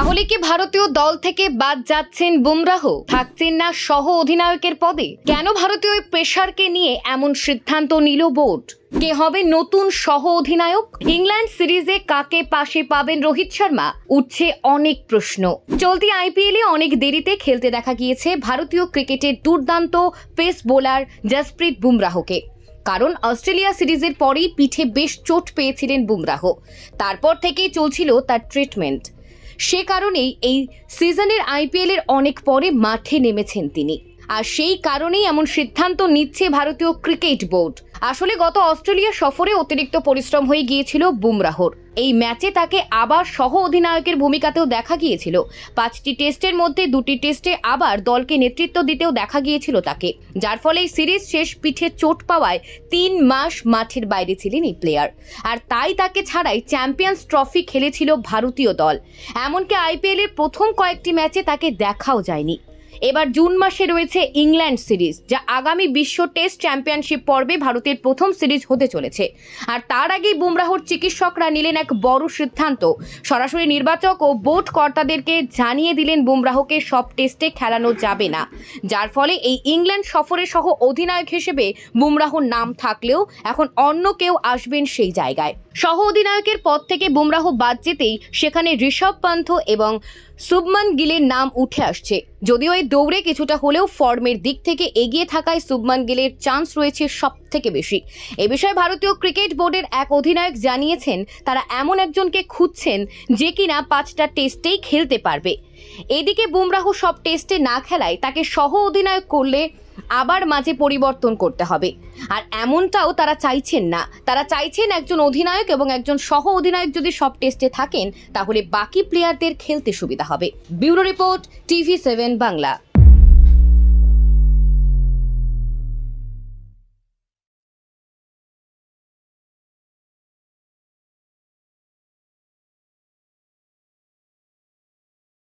তাহলে কি ভারতীয় দল থেকে বাদ যাচ্ছেন বুমরাহ, থাকছেন না সহ অধিনায়কের পদে? কেন ভারতীয় পেসারকে নিয়ে এমন সিদ্ধান্ত নিল বোর্ড? কে হবে নতুন সহ অধিনায়ক? ইংল্যান্ড সিরিজে কাকে পাশে পাবেন রোহিত শর্মা? উঠছে অনেক প্রশ্ন। চলতি আইপিএলে অনেক দেরিতে খেলতে দেখা গিয়েছে ভারতীয় ক্রিকেটের দুর্দান্ত পেস বোলার জসপ্রীত বুমরাহকে। কারণ অস্ট্রেলিয়া সিরিজের পরেই পিঠে বেশ চোট পেয়েছিলেন বুমরাহ। তারপর থেকেই চলছিল তার ট্রিটমেন্ট। সে কারণেই এই সিজনের আইপিএলের অনেক পরে মাঠে নেমেছেন তিনি। আর সেই কারণেই এমন সিদ্ধান্ত নিচ্ছে ভারতীয় ক্রিকেট বোর্ড। আসলে গত অস্ট্রেলিয়া সফরে অতিরিক্ত পরিশ্রম হয়ে গিয়েছিল বুমরাহর। এই ম্যাচে তাকে আবার সহ অধিনায়কের ভূমিকাতেও দেখা গিয়েছিল। 5টি টেস্টের মধ্যে 2টি টেস্টে আবার দলকে নেতৃত্ব দিতেও দেখা গিয়েছিল তাকে, যার ফলে এই সিরিজ শেষ পিঠে চোট পাওয়ায় 3 মাস মাঠের বাইরে ছিলেন এই প্লেয়ার। আর তাই তাকে ছাড়াই চ্যাম্পিয়ন্স ট্রফি খেলেছিল ভারতীয় দল। এমনকি আইপিএলের প্রথম কয়েকটি ম্যাচে তাকে দেখাও যায়নি। এবার জুন মাসে রয়েছে ইংল্যান্ড সিরিজ, যা আগামী বিশ্ব টেস্ট চ্যাম্পিয়নশিপ পর্বে ভারতের প্রথম সিরিজ হতে চলেছে। আর তার আগেই বুমরাহর চিকিৎসকরা নিলেন এক বড় সিদ্ধান্ত। সরাসরি নির্বাচক ও বোর্ড কর্তাদেরকে জানিয়ে দিলেন বুমরাহকে সব টেস্টে খেলানো যাবে না, যার ফলে এই ইংল্যান্ড সফরে সহ অধিনায়ক হিসেবে বুমরাহর নাম থাকলেও এখন অন্য কেউ আসবেন সেই জায়গায়। সহ অধিনায়কের পদ থেকে বুমরাহ বাদ যেতেই সেখানে ঋষভ পন্থ এবং শুভমান গিলের নাম উঠে আসছে। যদিও এই দৌড়ে কিছুটা হলেও ফর্মের দিক থেকে এগিয়ে থাকায় শুভমান গিলের চান্স রয়েছে সব থেকে বেশি। এ বিষয়ে ভারতীয় ক্রিকেট বোর্ডের এক অধিনায়ক জানিয়েছেন তারা এমন একজনকে খুঁজছেন যে কিনা 5টা টেস্টেই খেলতে পারবে। এদিকে বুমরাহ সব টেস্টে না খেলায় তাকে সহ অধিনায়ক করলে আবার মাঝে পরিবর্তন করতে হবে। আর এমনটাও তারা চাইছেন না। তারা চাইছেন একজন অধিনায়ক এবং একজন সহ অধিনায়ক যদি সব টেস্টে থাকেন তাহলে বাকি প্লেয়ারদের খেলতে সুবিধা হবে। Bureau report, TV7 Bangla.